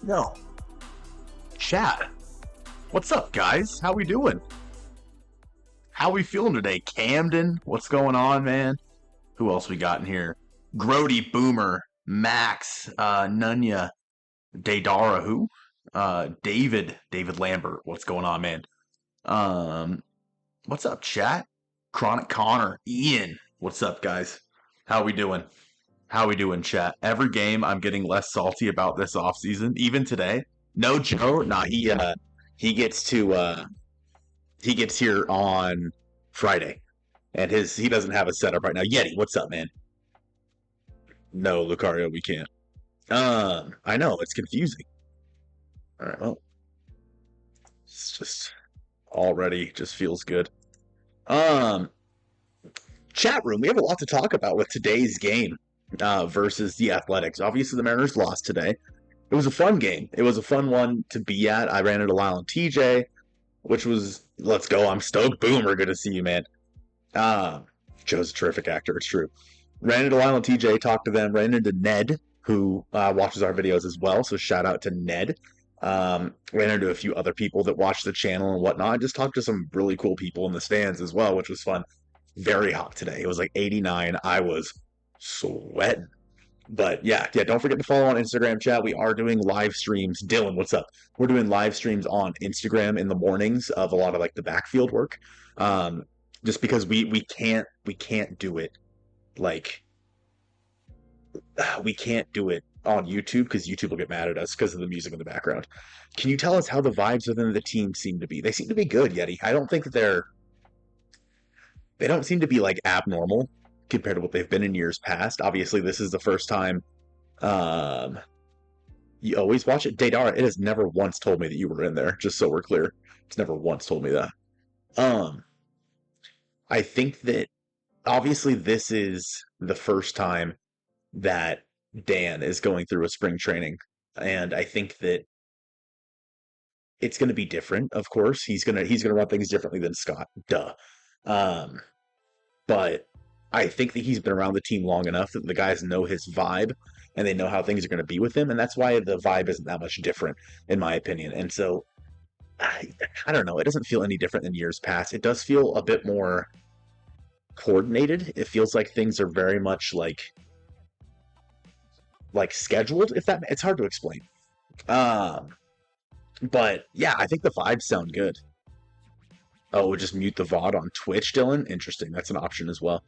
No. Chat. What's up, guys? How we doing? How we feeling today? Camden, what's going on, man? Who else we got in here? Grody, Boomer, Max, Nunya, Daydara, who? David Lambert, what's going on, man? Um, what's up, chat? Chronic Connor, Ian, what's up, guys? How we doing? How we doing, chat? Every game I'm getting less salty about this offseason, even today. No Joe, nah, he gets to he gets here on Friday. And he doesn't have a setup right now. Yeti, what's up, man? No, Lucario, we can't. I know, it's confusing. Alright, well. It's just already just feels good. Um Chat room, we have a lot to talk about with today's game versus the Athletics. Obviously the Mariners lost today. It was a fun game. It was a fun one to be at. I ran into Lyle and TJ, which was let's go. I'm stoked. Boomer, good to see you, man. Uh, Joe's a terrific actor. It's true. Ran into Lyle and TJ, talked to them. Ran into Ned, who watches our videos as well. So shout out to Ned. Ran into a few other people that watch the channel and whatnot. I just talked to some really cool people in the stands as well, which was fun. Very hot today. It was like 89. I was sweating. But yeah, don't forget to follow on Instagram, chat. We are doing live streams. Dylan, what's up? We're doing live streams on Instagram in the mornings of a lot of like the backfield work. Um, just because we can't do it like we can't do it on YouTube because YouTube will get mad at us because of the music in the background. Can you tell us how the vibes within the team seem to be? They seem to be good, Yeti. I don't think they don't seem to be like abnormal compared to what they've been in years past. Obviously, this is the first time. Um, you always watch it, Daydara. It has never once told me that you were in there. Just so we're clear, it's never once told me that. Um, I think that obviously this is the first time that Dan is going through a spring training, and I think that it's going to be different. Of course, he's gonna run things differently than Scott. Duh. Um, but I think that he's been around the team long enough that the guys know his vibe and they know how things are going to be with him, and that's why the vibe isn't that much different, in my opinion. And so I, I don't know. It doesn't feel any different than years past. It does feel a bit more coordinated. It feels like things are very much like scheduled. If that it's hard to explain. Um, but yeah, I think the vibes sound good. Oh, we'll just mute the VOD on Twitch, Dylan. Interesting. That's an option as well.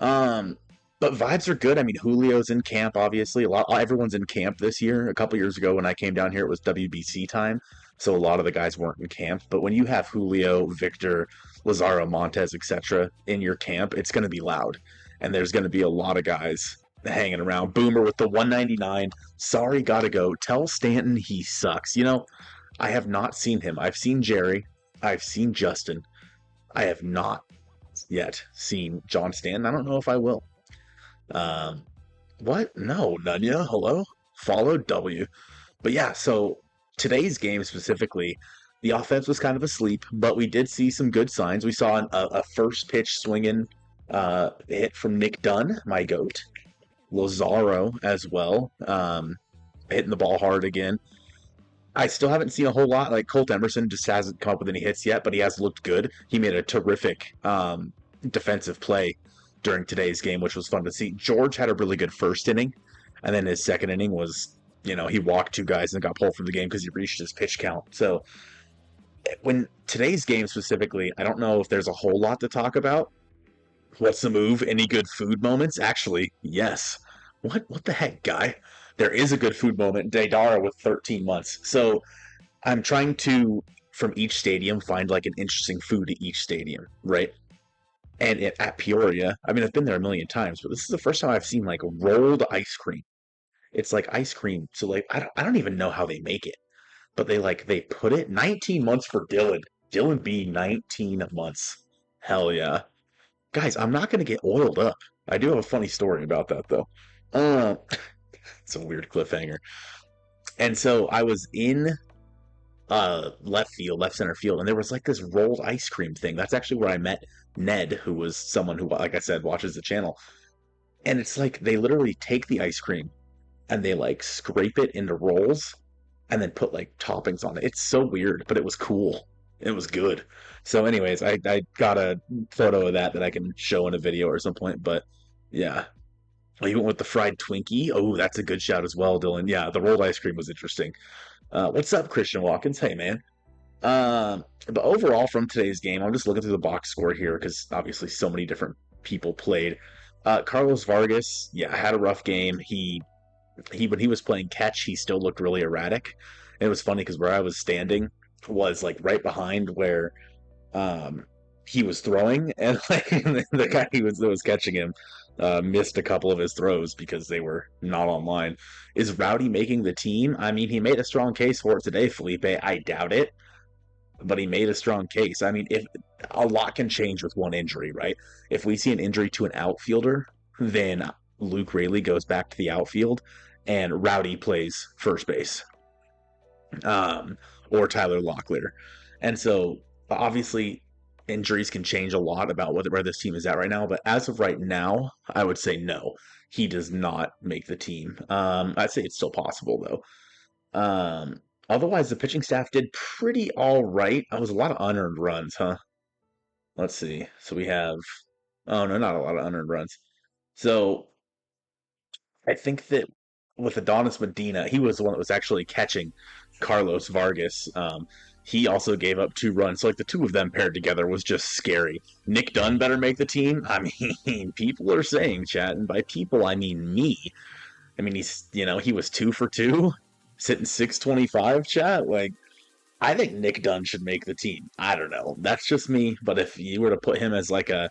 Um, but vibes are good. I mean, Julio's in camp, obviously. Everyone's in camp this year. A couple years ago, when I came down here, it was WBC time, so a lot of the guys weren't in camp. But when you have Julio, Victor, Lazaro, Montes, etc., in your camp, it's going to be loud, and there's going to be a lot of guys hanging around. Boomer with the 199. Sorry, gotta go. Tell Stanton he sucks. I have not seen him. I've seen Jerry. I've seen Justin. I have not yet seen John Stanton. I don't know if I will. Um, what? No, Nunya. Hello? Follow W. But yeah, so today's game specifically, the offense was kind of asleep, but we did see some good signs. We saw a first pitch swinging hit from Nick Dunn, my goat. Lazaro as well, hitting the ball hard again. I still haven't seen a whole lot. Like Colt Emerson just hasn't come up with any hits yet, but he has looked good. He made a terrific defensive play during today's game, which was fun to see. George had a really good first inning, and then his second inning was, he walked two guys and got pulled from the game because he reached his pitch count. So when today's game specifically, I don't know if there's a whole lot to talk about. What's the move? Any good food moments? Actually, yes. What the heck, guy? There is a good food moment. Daydara with 13 months. So I'm trying to, from each stadium, find like an interesting food at each stadium, right? And at Peoria, I mean, I've been there a million times, but this is the first time I've seen like rolled ice cream. It's like ice cream. So like, I don't even know how they make it, but they put it 19 months for Dylan. Dylan B 19 months. Hell yeah. Guys, I'm not going to get oiled up. I do have a funny story about that though. Uh, it's a weird cliffhanger. And so I was in left center field, and there was like this rolled ice cream thing. That's actually where I met Ned, who was someone who, like I said, watches the channel. And it's like they literally take the ice cream and they like scrape it into rolls and then put like toppings on it. It's so weird, but it was cool. It was good. So, anyways, I got a photo of that I can show in a video or some point. But yeah, oh, you went with the fried Twinkie. Oh, that's a good shout as well, Dylan. Yeah, the rolled ice cream was interesting. What's up, Christian Watkins? Hey, man. But overall, from today's game, I'm just looking through the box score here because obviously so many different people played. Carlos Vargas, yeah, had a rough game. He when he was playing catch, he still looked really erratic. And it was funny because where I was standing was like right behind where um, he was throwing, and like the guy that was catching him missed a couple of his throws because they were not online. Is Rowdy making the team? I mean, he made a strong case for it today, Felipe. I doubt it, but he made a strong case. I mean, if a lot can change with one injury, right? If we see an injury to an outfielder, then Luke Rayleigh goes back to the outfield, and Rowdy plays first base, um, or Tyler Locklear. And so, obviously, injuries can change a lot about where this team is at right now. But as of right now, I would say no, he does not make the team. I'd say it's still possible though. Otherwise, the pitching staff did pretty all right. It was a lot of unearned runs, huh? Let's see. So we have, oh no, not a lot of unearned runs. So I think that with Adonis Medina, he was the one that was actually catching Carlos Vargas. He also gave up 2 runs. So like the two of them paired together was just scary. Nick Dunn better make the team. I mean, people are saying, chat, and by people I mean me. I mean, he was 2 for 2, sitting 625, chat. Like, I think Nick Dunn should make the team. I don't know. That's just me. But if you were to put him as like a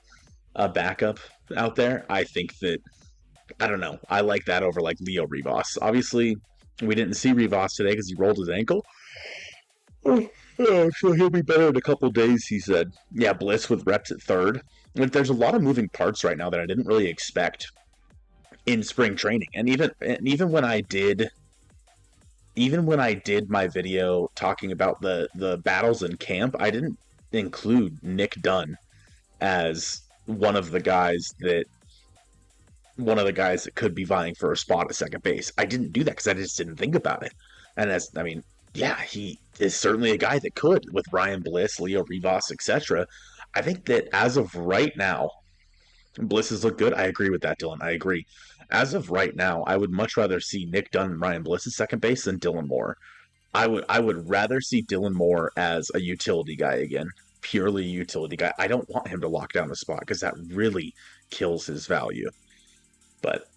backup out there, I think that I don't know. I like that over like Leo Rivas. Obviously, we didn't see Rivas today because he rolled his ankle. So he'll be better in a couple days, he said. Yeah, Bliss with reps at third. Like, there's a lot of moving parts right now that I didn't really expect in spring training. And even when I did my video talking about the battles in camp, I didn't include Nick Dunn as one of the guys that could be vying for a spot at second base. I didn't do that because I just didn't think about it. And yeah, he is certainly a guy that could with Ryan Bliss, Leo Rivas, etc. I think that as of right now, Bliss has looked good. I agree with that, Dylan. I agree. As of right now, I would much rather see Nick Dunn and Ryan Bliss at second base than Dylan Moore. I would rather see Dylan Moore as a utility guy again, purely a utility guy. I don't want him to lock down the spot because that really kills his value. But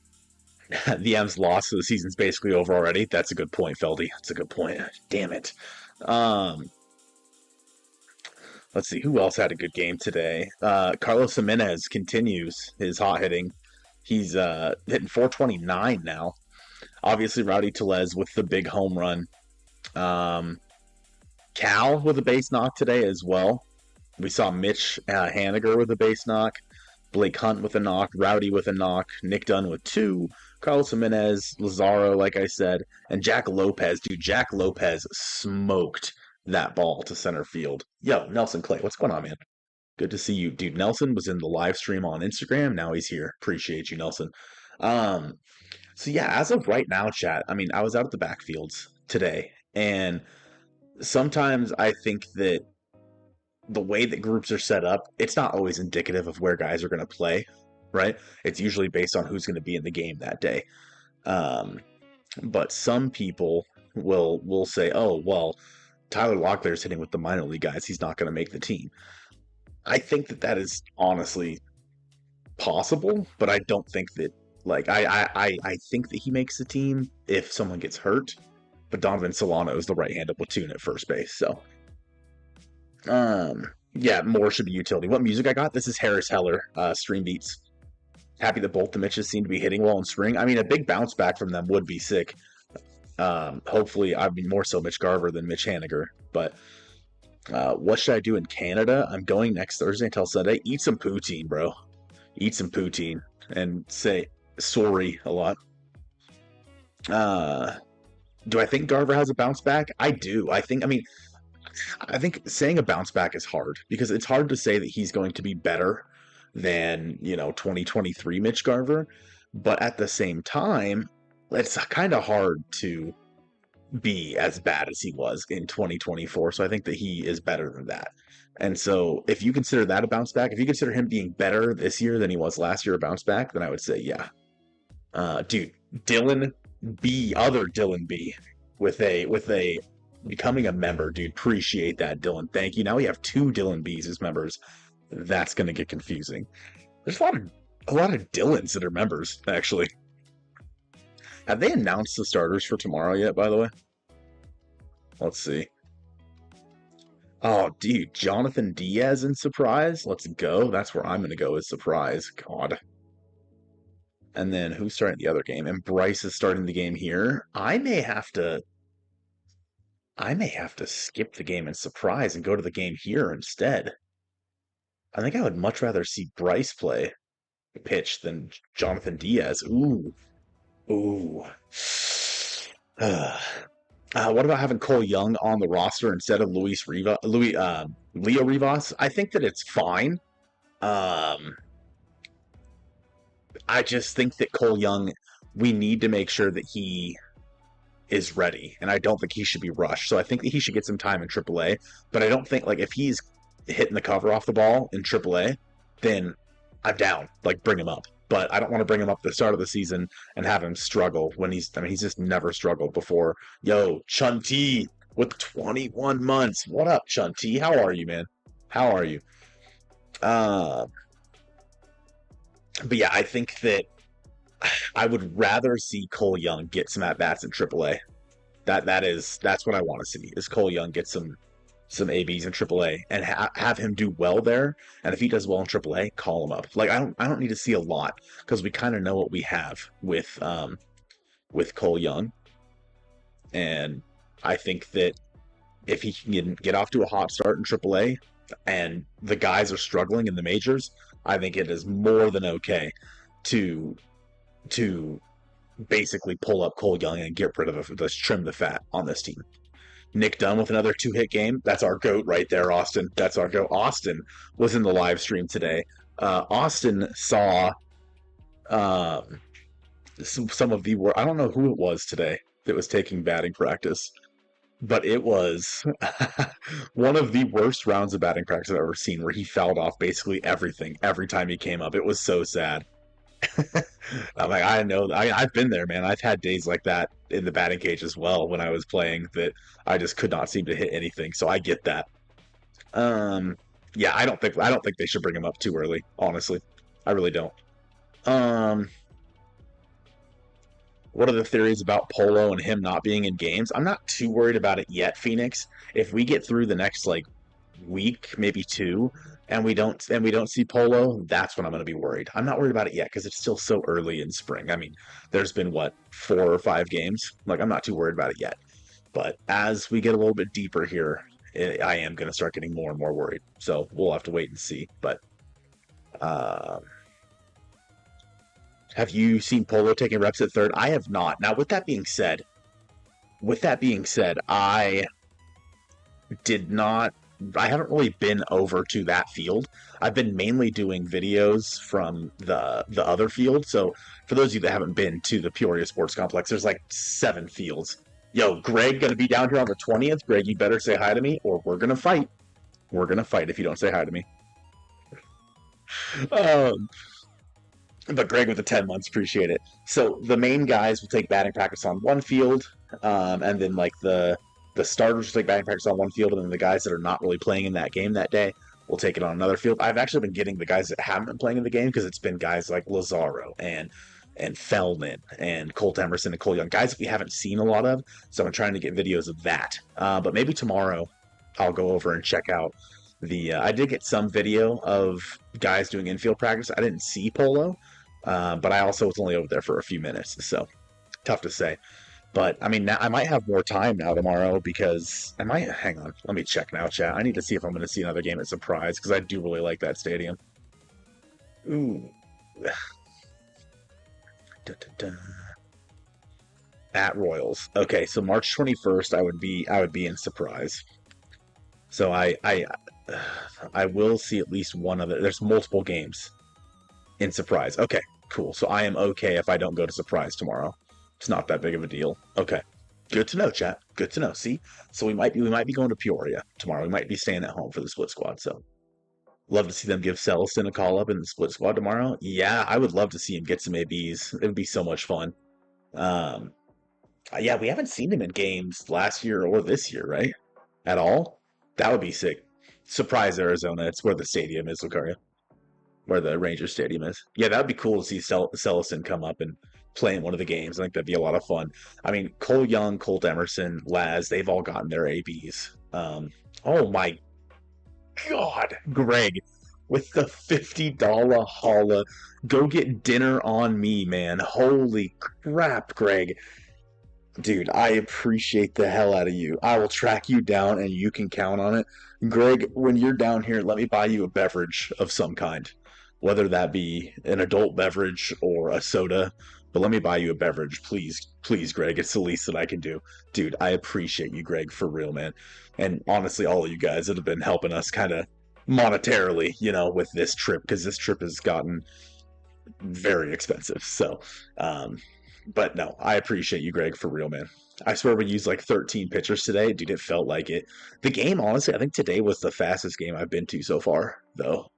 the M's lost, so the season's basically over already. That's a good point, Feldy. That's a good point. Damn it. Um, let's see who else had a good game today. Carlos Jimenez continues his hot hitting. He's hitting 429 now. Obviously, Rowdy Tellez with the big home run. Cal with a base knock today as well. We saw Mitch Haniger with a base knock. Blake Hunt with a knock, Rowdy with a knock, Nick Dunn with 2, Carlos Jimenez, Lazaro, like I said, and Jack Lopez. Dude, Jack Lopez smoked that ball to center field. Yo, Nelson Clay, what's going on, man? Good to see you. Dude, Nelson was in the live stream on Instagram. Now he's here. Appreciate you, Nelson. Um, so yeah, as of right now, chat, I mean, I was out at the backfields today, and sometimes I think that the way that groups are set up, it's not always indicative of where guys are going to play, right? It's usually based on who's going to be in the game that day. Um, but some people will say, "Oh, well, Tyler Locklear's hitting with the minor league guys. He's not going to make the team." I think that is honestly possible, but I don't think that. Like, I think that he makes the team if someone gets hurt. But Donovan Solano is the right-handed platoon at first base, so. Yeah, more should be utility. What music I got? This is Harris Heller, Stream Beats. Happy that both the Mitches seem to be hitting well in spring. I mean, a big bounce back from them would be sick. Hopefully, I mean, more so Mitch Garver than Mitch Haniger. But what should I do in Canada? I'm going next Thursday until Sunday. Eat some poutine, bro. Eat some poutine and say sorry a lot. Do I think Garver has a bounce back? I do. I think saying a bounce back is hard because it's hard to say that he's going to be better than, 2023 Mitch Garver. But at the same time, it's kind of hard to be as bad as he was in 2024. So I think that he is better than that. And so if you consider that a bounce back, if you consider him being better this year than he was last year a bounce back, then I would say yeah. Dude, Dylan B, other Dylan B, with a becoming a member, dude. Appreciate that, Dylan. Thank you. Now we have two Dylan B's as members. That's gonna get confusing. There's a lot of Dylans that are members, actually. Have they announced the starters for tomorrow yet, by the way? Let's see. Oh, dude, Jonathan Diaz in surprise. Let's go. That's where I'm gonna go as surprise. God. And then who's starting the other game? And Bryce is starting the game here. I may have to skip the game and surprise and go to the game here instead. I think I would much rather see Bryce play pitch than Jonathan Diaz. Ooh. Ooh. What about having Cole Young on the roster instead of Leo Rivas? I think that it's fine. Um, I just think that Cole Young, we need to make sure that he is ready, and I don't think he should be rushed. So I think that he should get some time in AAA. But I don't think like if he's hitting the cover off the ball in AAA, then I'm down. Like bring him up. But I don't want to bring him up at the start of the season and have him struggle when he's just never struggled before. Yo, Chun-T with 21 months. What up, Chun-T? How are you, man? How are you? Uh, but yeah, I think that I would rather see Cole Young get some at bats in AAA. That's what I want to see. Is Cole Young get some ABs in AAA and have him do well there. And if he does well in AAA, call him up. Like I don't need to see a lot because we kind of know what we have with Cole Young, and I think that if he can get off to a hot start in AAA and the guys are struggling in the majors, I think it is more than okay to to basically pull up Cole Young and get rid of let's trim the fat on this team. Nick Dunn with another two-hit game. That's our GOAT right there, Austin. That's our GOAT. Austin was in the live stream today. Austin saw um, some of the I don't know who it was today that was taking batting practice, but it was one of the worst rounds of batting practice I've ever seen, where he fouled off basically everything every time he came up. It was so sad. I'm like, I know, I've been there, man. I've had days like that in the batting cage as well when I was playing that I just could not seem to hit anything. So I get that. Um, yeah, I don't think they should bring him up too early. Honestly, I really don't. Um, what are the theories about Polo and him not being in games? I'm not too worried about it yet, Phoenix. If we get through the next like week, maybe two, and we don't see Polo, that's when I'm going to be worried. I'm not worried about it yet because it's still so early in spring. I mean, there's been what 4 or 5 games. Like I'm not too worried about it yet. But as we get a little bit deeper here, I am going to start getting more and more worried. So we'll have to wait and see. But uh, have you seen Polo taking reps at third? I have not. Now, with that being said, I did not. I haven't really been over to that field. I've been mainly doing videos from the other field. So for those of you that haven't been to the Peoria Sports Complex, there's like 7 fields. Yo, Greg gonna be down here on the 20th. Greg, you better say hi to me, or we're gonna fight. We're gonna fight if you don't say hi to me. Um, but Greg with the 10 months, appreciate it. So the main guys will take batting practice on one field, and then like the starters will take batting practice on one field, and then the guys that are not really playing in that game that day will take it on another field. I've actually been getting the guys that haven't been playing in the game because it's been guys like Lazaro and Feldman and Colt Emerson and Cole Young, guys that we haven't seen a lot of. So I'm trying to get videos of that. But maybe tomorrow I'll go over and check out the. I did get some video of guys doing infield practice. I didn't see Polo, but I also was only over there for a few minutes, so tough to say. But I mean, now I might have more time now tomorrow because I might. Hang on, let me check now, chat. I need to see if I'm going to see another game at Surprise because I do really like that stadium. Ooh, da, da, da. At Royals. Okay, so March 21st, I would be in Surprise. So I will see at least one other. There's multiple games in Surprise. Okay, cool. So I am okay if I don't go to Surprise tomorrow. It's not that big of a deal. Okay. Good to know, chat. Good to know. See, so we might be going to Peoria tomorrow. We might be staying at home for the split squad. So love to see them give Celestin a call up in the split squad tomorrow. Yeah, I would love to see him get some ABs. It would be so much fun. Um, yeah, we haven't seen him in games last year or this year, right? At all. That would be sick. Surprise, Arizona. It's where the stadium is, Lucario. Where the Ranger Stadium is. Yeah, that would be cool to see Celestin come up and play in one of the games. I think that'd be a lot of fun. I mean, Cole Young, Colt Emerson, Laz, they've all gotten their ABs. Oh my God, Greg, with the $50 holla, go get dinner on me, man. Holy crap, Greg. Dude, I appreciate the hell out of you. I will track you down and you can count on it. Greg, when you're down here, let me buy you a beverage of some kind, whether that be an adult beverage or a soda. But let me buy you a beverage, please. Please, Greg. It's the least that I can do. Dude, I appreciate you, Greg, for real, man. And honestly, all of you guys that have been helping us kind of monetarily, with this trip, because this trip has gotten very expensive. So, but no, I appreciate you, Greg, for real, man. I swear we used like 13 pitchers today. Dude, it felt like it. The game, honestly, I think today was the fastest game I've been to so far, though.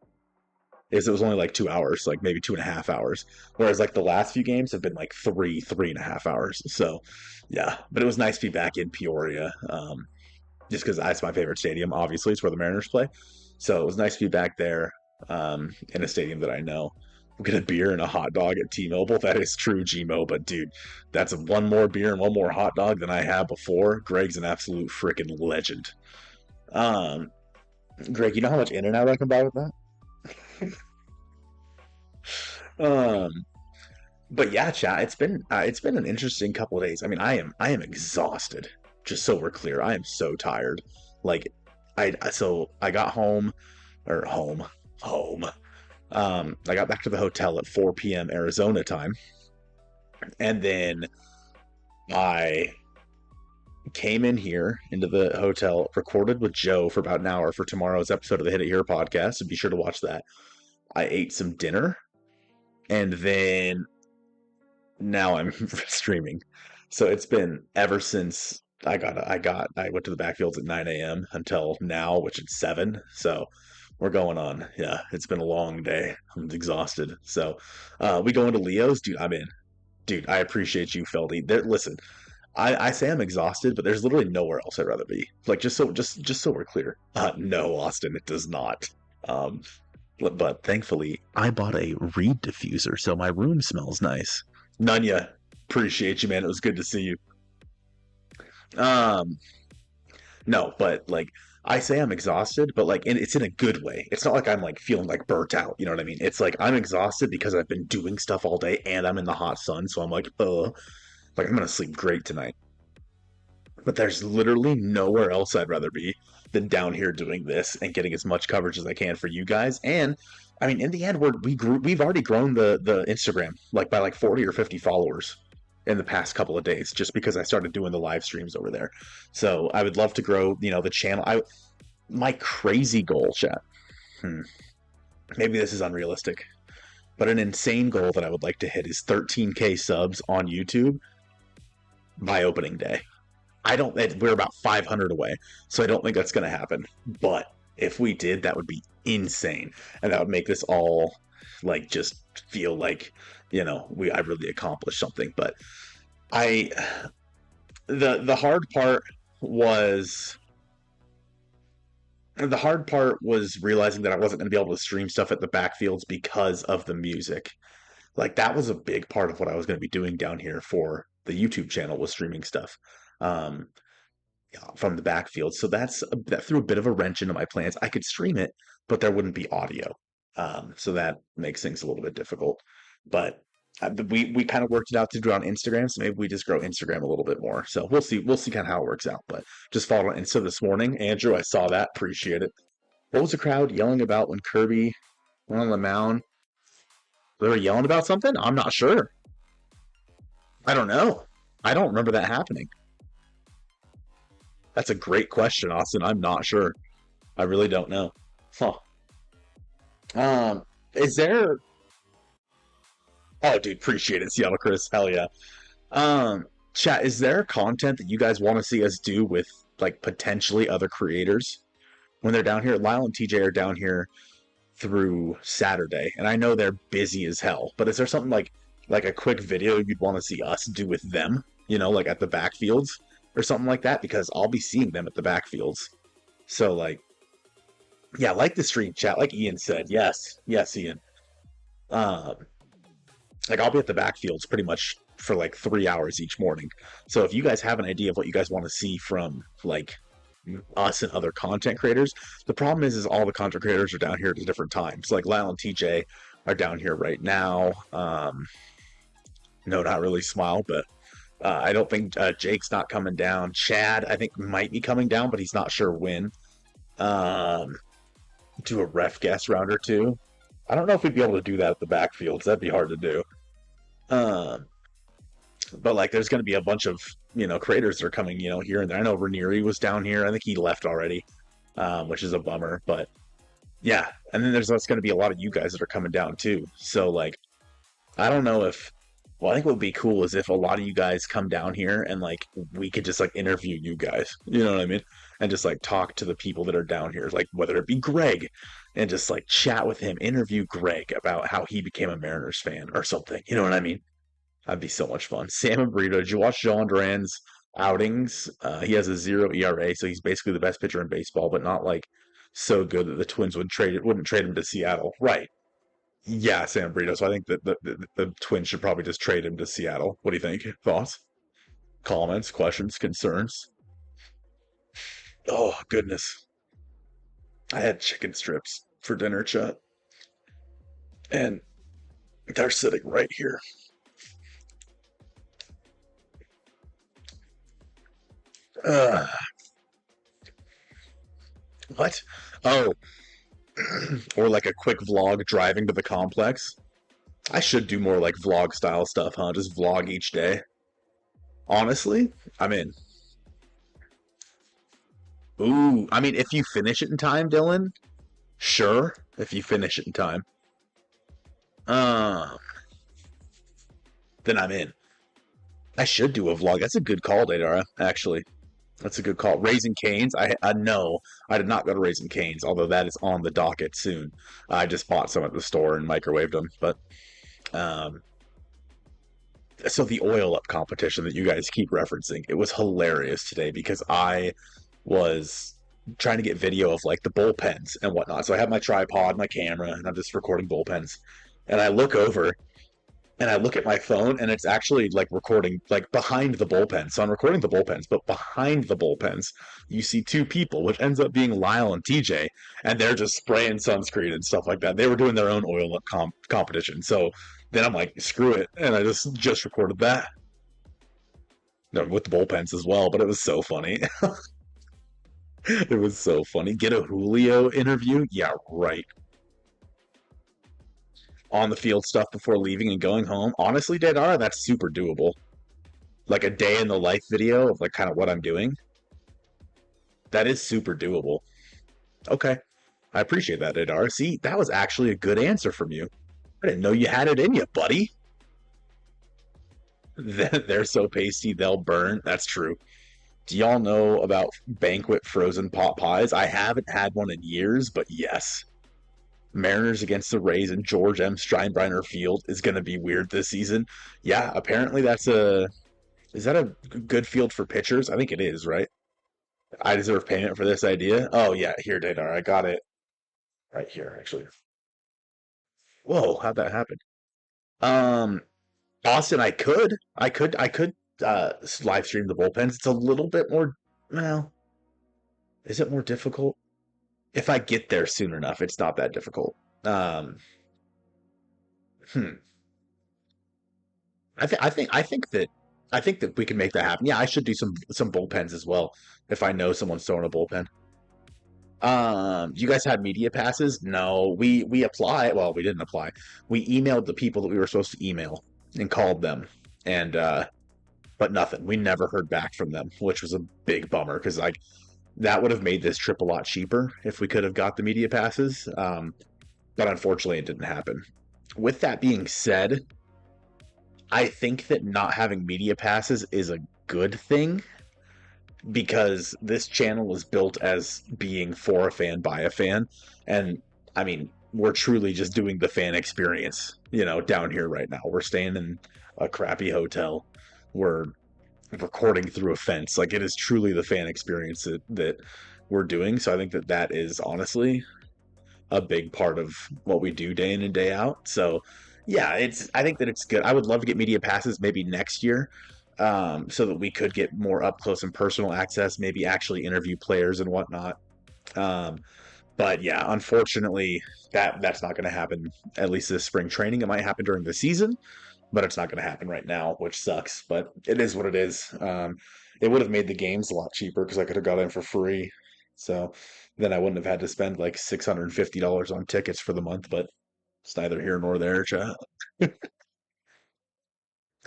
Is it was only like 2 hours, like maybe 2.5 hours. Whereas like the last few games have been like 3.5 hours. So yeah, but it was nice to be back in Peoria. Just because that's my favorite stadium. Obviously, it's where the Mariners play. So it was nice to be back there in a stadium that I know. We'll get a beer and a hot dog at T-Mobile. That is true, Gmo. But dude, that's one more beer and one more hot dog than I had before. Greg's an absolute freaking legend. Um, Greg, you know how much in and out I can buy with that? Um, but yeah, chat. It's been an interesting couple of days. I mean, I am exhausted. Just so we're clear, I am so tired. Like, I got home or home. I got back to the hotel at 4 p.m. Arizona time, and then I came in here into the hotel, recorded with Joe for about an hour for tomorrow's episode of the Hit It Here podcast. So be sure to watch that. I ate some dinner, and then now I'm streaming. So it's been ever since I went to the backfields at 9 a.m. until now, which is 7. So we're going on. Yeah, it's been a long day. I'm exhausted. So we go into Leo's, dude. I'm in. Dude, I appreciate you, Feldy. Listen, I say I'm exhausted, but there's literally nowhere else I'd rather be. Like just so we're clear. No, Austin, it does not. Um, but thankfully, I bought a reed diffuser, so my room smells nice. Nunya, appreciate you, man. It was good to see you. Um, no, but like I say I'm exhausted, but like it's in a good way. It's not like I'm like feeling like burnt out. You know what I mean? It's like I'm exhausted because I've been doing stuff all day and I'm in the hot sun, so I'm like I'm gonna sleep great tonight. But there's literally nowhere else I'd rather be than down here doing this and getting as much coverage as I can for you guys. And I mean, in the end, we've already grown the Instagram like by like 40 or 50 followers in the past couple of days just because I started doing the live streams over there. So I would love to grow, the channel. My crazy goal, chat. Hmm, maybe this is unrealistic, but an insane goal that I would like to hit is 13K subs on YouTube by opening day. I don't. We're about 500 away, so I don't think that's going to happen. But if we did, that would be insane, and that would make this all like just feel like I really accomplished something. But I the hard part was realizing that I wasn't going to be able to stream stuff at the backfields because of the music. Like that was a big part of what I was going to be doing down here for the YouTube channel was streaming stuff. Um, from the backfield. So that threw a bit of a wrench into my plans. I could stream it, but there wouldn't be audio. So that makes things a little bit difficult. But we kind of worked it out to do it on Instagram, so maybe we just grow Instagram a little bit more. So we'll see. We'll see kind of how it works out. But just follow it. And so this morning, Andrew, I saw that. Appreciate it. What was the crowd yelling about when Kirby went on the mound? They were yelling about something? I'm not sure. I don't know. I don't remember that happening. That's a great question, Austin. I'm not sure. I really don't know. Huh. Is there? Oh, dude, appreciate it, Seattle Chris. Hell yeah. Um, Chat, is there content that you guys want to see us do with like potentially other creators when they're down here? Lyle and TJ are down here through Saturday, and I know they're busy as hell. But is there something like a quick video you'd want to see us do with them? You know, like at the backfields or something like that, because I'll be seeing them at the backfields. So like, yeah, like the stream chat, like Ian said, yes, yes, Ian. Um, like I'll be at the backfields pretty much for like 3 hours each morning. So if you guys have an idea of what you guys want to see from like us and other content creators, the problem is all the content creators are down here at different times. Like Lyle and TJ are down here right now. No, not really Smile, but I don't think Jake's not coming down. Chad, I think, might be coming down, but he's not sure when. Um, do a ref guest round or two. I don't know if we'd be able to do that at the backfields. That'd be hard to do. Um, but like, there's going to be a bunch of creators that are coming, here and there. I know Ranieri was down here. I think he left already, which is a bummer. But yeah, and then there's going to be a lot of you guys that are coming down too. So like, I don't know if. Well, I think what would be cool is if a lot of you guys come down here and like we could just like interview you guys. You know what I mean? And just like talk to the people that are down here, like whether it be Greg, and just like chat with him, interview Greg about how he became a Mariners fan or something. You know what I mean? That'd be so much fun. Sam and Burrito, did you watch John Duran's outings? He has a 0 ERA, so he's basically the best pitcher in baseball, but not like so good that the Twins wouldn't trade him to Seattle. Right. Yeah, Sam Burrito. So I think that the Twins should probably just trade him to Seattle. What do you think? Thoughts? Comments? Questions? Concerns? Oh, goodness. I had chicken strips for dinner, chat, and they're sitting right here. Uh, what? Oh, or like a quick vlog driving to the complex. I should do more like vlog style stuff, huh? Just vlog each day. Honestly, I'm in. Ooh, I mean, if you finish it in time, Dylan, sure. If you finish it in time, uh, then I'm in. I should do a vlog. That's a good call, Datara. Actually, that's a good call. Raising Canes. I know I did not go to Raising Canes, although that is on the docket soon. I just bought some at the store and microwaved them, but um, so the oil up competition that you guys keep referencing, it was hilarious today because I was trying to get video of like the bullpens and whatnot. So I have my tripod, my camera, and I'm just recording bullpens. And I look over and I look at my phone and it's actually like recording like behind the bullpens. So I'm recording the bullpens, but behind the bullpens, you see two people, which ends up being Lyle and TJ, and they're just spraying sunscreen and stuff like that. They were doing their own oil up competition. So then I'm like, screw it, and I just recorded that. No, with the bullpens as well, but it was so funny. It was so funny. Get a Julio interview? Yeah, right. On the field stuff before leaving and going home. Honestly, Dadara, that's super doable. Like a day in the life video of like kind of what I'm doing. That is super doable. Okay. I appreciate that, Dadara. See, that was actually a good answer from you. I didn't know you had it in you, buddy. They're so pasty, they'll burn. That's true. Do y'all know about banquet frozen pot pies? I haven't had one in years, but yes. Mariners against the Rays and George M. Steinbrenner Field is going to be weird this season. Yeah, apparently that's a. Is that a good field for pitchers? I think it is, right? I deserve payment for this idea. Oh, yeah, here, Dadar. I got it right here, actually. Whoa, how'd that happen? Um, Austin, I could live stream the bullpens. It's a little bit more. Well, is it more difficult? If I get there soon enough, it's not that difficult. Um, hmm. I think that we can make that happen. Yeah, I should do some bullpens as well if I know someone's throwing a bullpen. You guys had media passes? No, we apply. Well, we didn't apply. We emailed the people that we were supposed to email and called them, and but nothing. We never heard back from them, which was a big bummer because like that would have made this trip a lot cheaper if we could have got the media passes. But unfortunately, it didn't happen. With that being said, I think that not having media passes is a good thing because this channel is built as being for a fan by a fan, and I mean we're truly just doing the fan experience, down here right now. We're staying in a crappy hotel. We're recording through a fence. Like it is truly the fan experience that we're doing. So I think that that is honestly a big part of what we do day in and day out. So yeah, I think that it's good. I would love to get media passes maybe next year, so that we could get more up close and personal access, maybe actually interview players and whatnot. Um, but yeah, unfortunately, that's not going to happen. At least this spring training, it might happen during the season, but it's not going to happen right now, which sucks. But it is what it is. It would have made the games a lot cheaper because I could have got in for free. So then I wouldn't have had to spend like $650 on tickets for the month. But it's neither here nor there.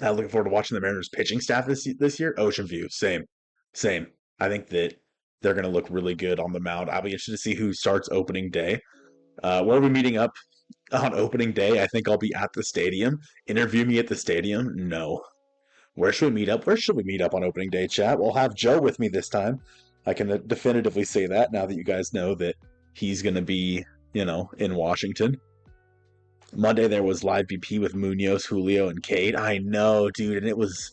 I'm looking forward to watching the Mariners pitching staff this year. Ocean View, same. I think that they're going to look really good on the mound. I'll be interested to see who starts opening day. Where are we meeting up on opening day? I think I'll be at the stadium. Interview me at the stadium? No. Where should we meet up? Where should we meet up on opening day, chat? We'll have Joe with me this time. I can definitively say that now that you guys know that he's going to be, in Washington. Monday there was live BP with Munoz, Julio, and Cade. I know, dude, and it was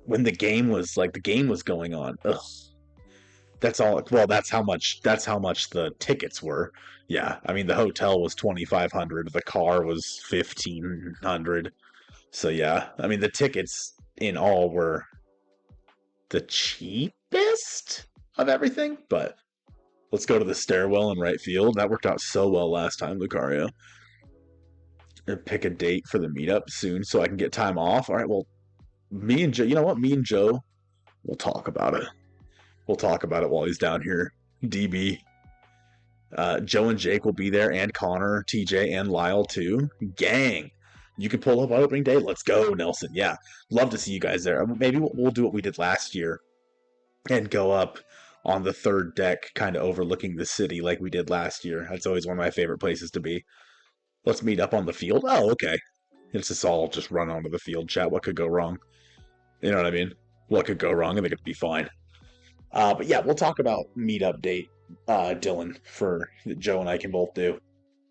when the game was going on. Ugh. That's all. Well, that's how much the tickets were. Yeah, I mean the hotel was 2,500, the car was 1,500. So yeah, I mean the tickets in all were the cheapest of everything. But let's go to the stairwell in right field. That worked out so well last time, Lucario. Pick a date for the meetup soon so I can get time off. All right, well, me and Joe, you know what? Me and Joe, we'll talk about it. We'll talk about it while he's down here. DB. Joe and Jake will be there, and Connor, TJ, and Lyle too. Gang. You can pull up on opening day. Let's go, Nelson. Yeah, love to see you guys there. Maybe we'll do what we did last year and go up on the third deck, kind of overlooking the city like we did last year. That's always one of my favorite places to be. Let's meet up on the field. Oh, okay. It's just all just run onto the field, chat. What could go wrong? You know what I mean? What could go wrong? I think it'd be fine. But yeah, we'll talk about meetup date, Dylan, for that Joe and I can both do,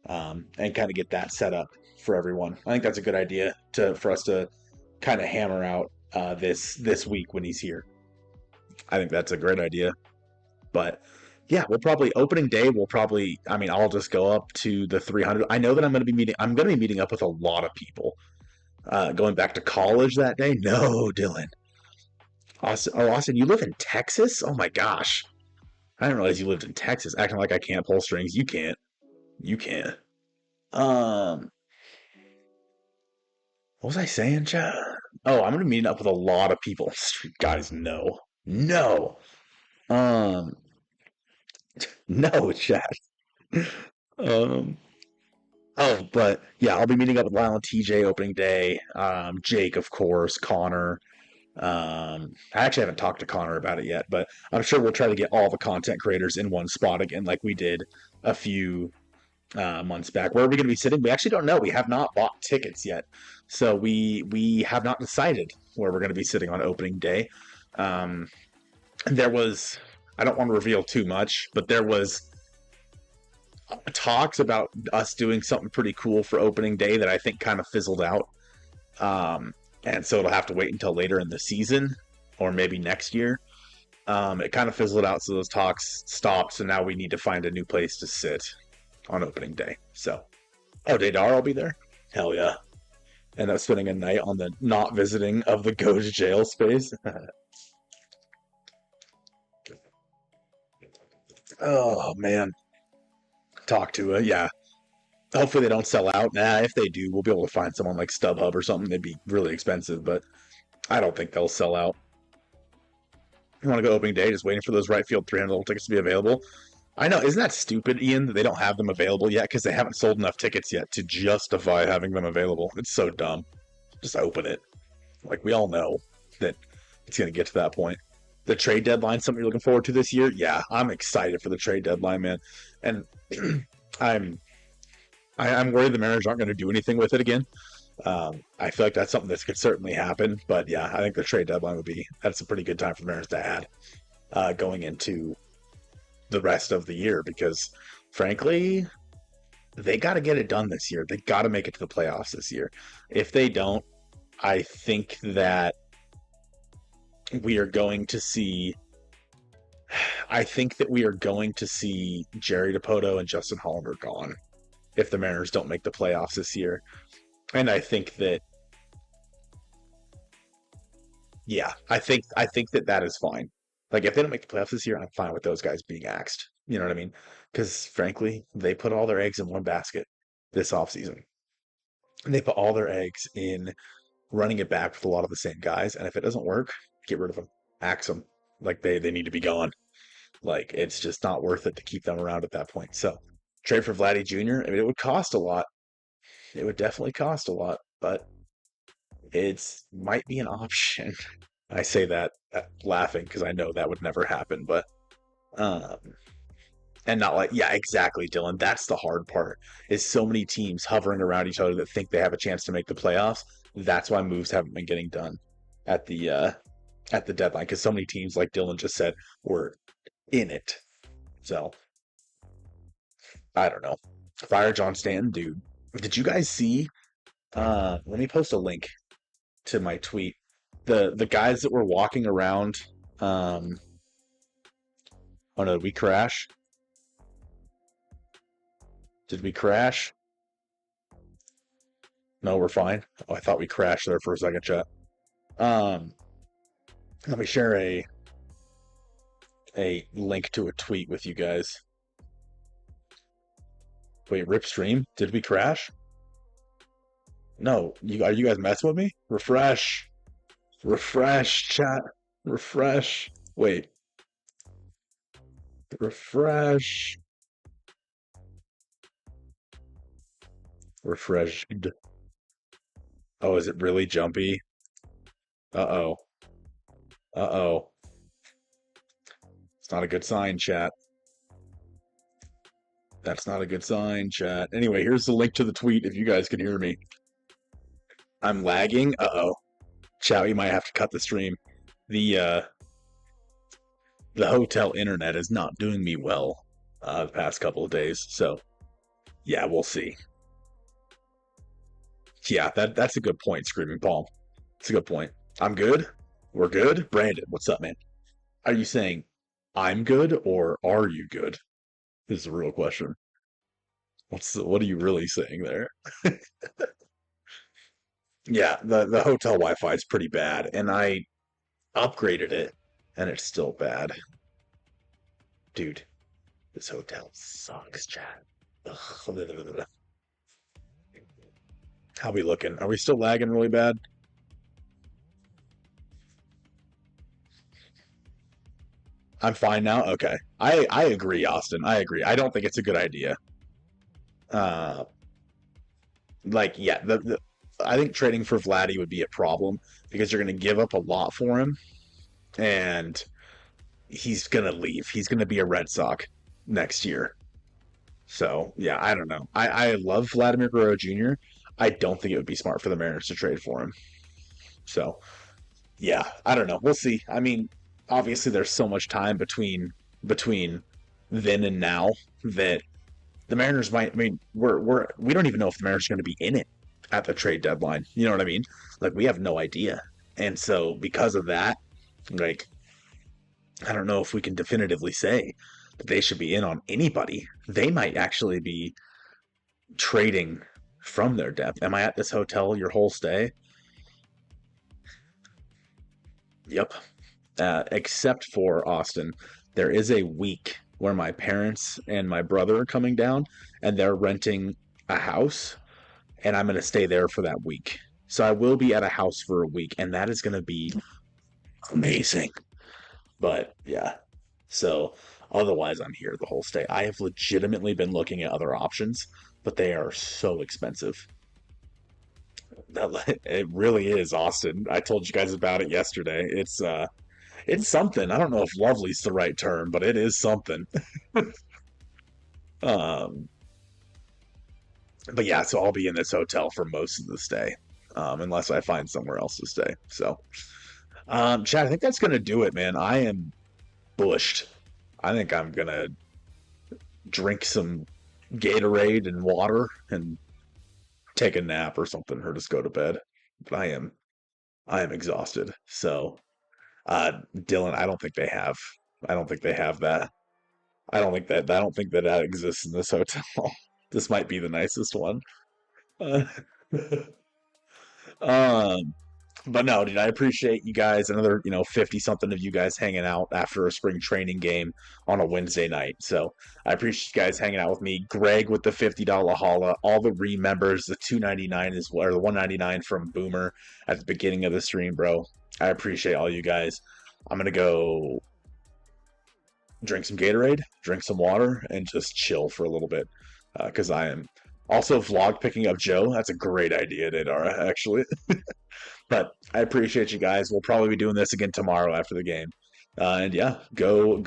and kind of get that set up for everyone. I think that's a good idea for us to kind of hammer out this week when he's here. I think that's a great idea. But yeah, we'll probably opening day. I mean, I'll just go up to the 300. I know that I'm going to be meeting up with a lot of people. Going back to college that day. No, Dylan. Austin, you live in Texas? Oh my gosh. I didn't realize you lived in Texas. Acting like I can't pull strings. You can't. You can't. Um, what was I saying, Chad? Oh, I'm gonna meet up with a lot of people. Guys, no. No. Um, no, Chad. Um, but yeah, I'll be meeting up with Lyle and TJ opening day. Jake, of course, Connor. I actually haven't talked to Connor about it yet, but I'm sure we'll try to get all the content creators in one spot again, like we did a few months back. Where are we going to be sitting? We actually don't know. We have not bought tickets yet, so we have not decided where we're going to be sitting on opening day. Um, there was, I don't want to reveal too much, but there was talks about us doing something pretty cool for opening day that I think kind of fizzled out. And so it'll have to wait until later in the season or maybe next year. It kind of fizzled out, so those talks stopped. So now we need to find a new place to sit on opening day. So, oh, Daydar, I'll be there. Hell yeah! End up spending a night on the not visiting of the go to jail space. Oh man, talk to it. Yeah, hopefully they don't sell out. Nah, if they do, we'll be able to find someone like StubHub or something. They'd be really expensive, but I don't think they'll sell out. You want to go opening day, just waiting for those right field 300 level tickets to be available. I know, isn't that stupid, Ian, that they don't have them available yet because they haven't sold enough tickets yet to justify having them available. It's so dumb. Just open it. Like, we all know that it's going to get to that point. The trade deadline, something you're looking forward to this year? Yeah, I'm excited for the trade deadline, man. And I'm worried the Mariners aren't going to do anything with it again. I feel like that's something that could certainly happen. But yeah, I think the trade deadline that's a pretty good time for the Mariners to add going into the rest of the year because, frankly, they got to get it done this year. They got to make it to the playoffs this year. If they don't, I think that we are going to see. I think that we are going to see Jerry Dipoto and Justin Hollander gone if the Mariners don't make the playoffs this year. And I think that, yeah, I think that that is fine. Like if they don't make the playoffs this year, I'm fine with those guys being axed. You know what I mean? Because frankly, they put all their eggs in one basket this offseason. And they put all their eggs in running it back with a lot of the same guys. And if it doesn't work, get rid of them, axe them. Like they need to be gone. Like it's just not worth it to keep them around at that point. So trade for Vladdy Jr. I mean, it would cost a lot. It would definitely cost a lot, but it's might be an option. I say that laughing because I know that would never happen, but um, and not like yeah, exactly, Dylan. That's the hard part. Is so many teams hovering around each other that think they have a chance to make the playoffs. That's why moves haven't been getting done at the deadline because so many teams, like Dylan just said, were in it. So I don't know. Fire John Stanton, dude. Did you guys see? Let me post a link to my tweet. The guys that were walking around. Um, oh no, did we crash? Did we crash? No, we're fine. Oh, I thought we crashed there for a second, chat. Um, Let me share a link to a tweet with you guys. Wait, rip stream? Did we crash? No, are you guys messing with me? Refresh, refresh, chat, refresh. Wait, refresh, refreshed. Oh, is it really jumpy? Uh-oh. Uh-oh. It's not a good sign, chat. That's not a good sign, chat. Anyway, here's the link to the tweet if you guys can hear me. I'm lagging. Uh-oh. Chat, we might have to cut the stream. The the hotel internet is not doing me well the past couple of days. So yeah, we'll see. Yeah, that's a good point, Screaming Palm. It's a good point. I'm good. We're good. Brandon, what's up, man? Are you saying I'm good or are you good? This is a real question. What are you really saying there? Yeah, the hotel Wi-Fi is pretty bad, and I upgraded it, and it's still bad. Dude, this hotel sucks, chat. Ugh. How we looking? Are we still lagging really bad? I'm fine now. Okay, I agree, Austin. I agree. I don't think it's a good idea. Uh, like yeah, the I think trading for Vladdy would be a problem because you're going to give up a lot for him, and he's going to leave. He's going to be a Red Sox next year. So yeah, I don't know. I love Vladimir Guerrero Jr. I don't think it would be smart for the Mariners to trade for him. So yeah, I don't know. We'll see. I mean, obviously there's so much time between then and now that the Mariners might. I mean, we don't even know if the Mariners are going to be in it at the trade deadline. You know what I mean? Like we have no idea, and so because of that, like I don't know if we can definitively say that they should be in on anybody. They might actually be trading from their depth. Am I at this hotel your whole stay? Yep. Except for Austin, there is a week where my parents and my brother are coming down and they're renting a house, and I'm going to stay there for that week. So I will be at a house for a week, and that is going to be amazing. But yeah, so otherwise, I'm here the whole stay. I have legitimately been looking at other options, but they are so expensive. It really is, Austin. I told you guys about it yesterday. It's something. I don't know if lovely's the right term, but it is something. Um, but yeah, so I'll be in this hotel for most of the stay. unless I find somewhere else to stay. So, Chad, I think that's gonna do it, man. I am bushed. I think I'm gonna drink some Gatorade and water and take a nap or something, or just go to bed. But I am exhausted. So, Dylan, I don't think they have that. I don't think that that exists in this hotel. This might be the nicest one. Uh, um, but no, dude, I appreciate you guys. Another, 50 something of you guys hanging out after a spring training game on a Wednesday night. So I appreciate you guys hanging out with me. Greg with the $50 holla, all the remembers, the 299 is or the 199 from Boomer at the beginning of the stream, bro. I appreciate all you guys. I'm gonna go drink some Gatorade, drink some water, and just chill for a little bit. Because I am also vlog picking up Joe. That's a great idea, Nadara, actually. But I appreciate you guys. We'll probably be doing this again tomorrow after the game. And yeah, go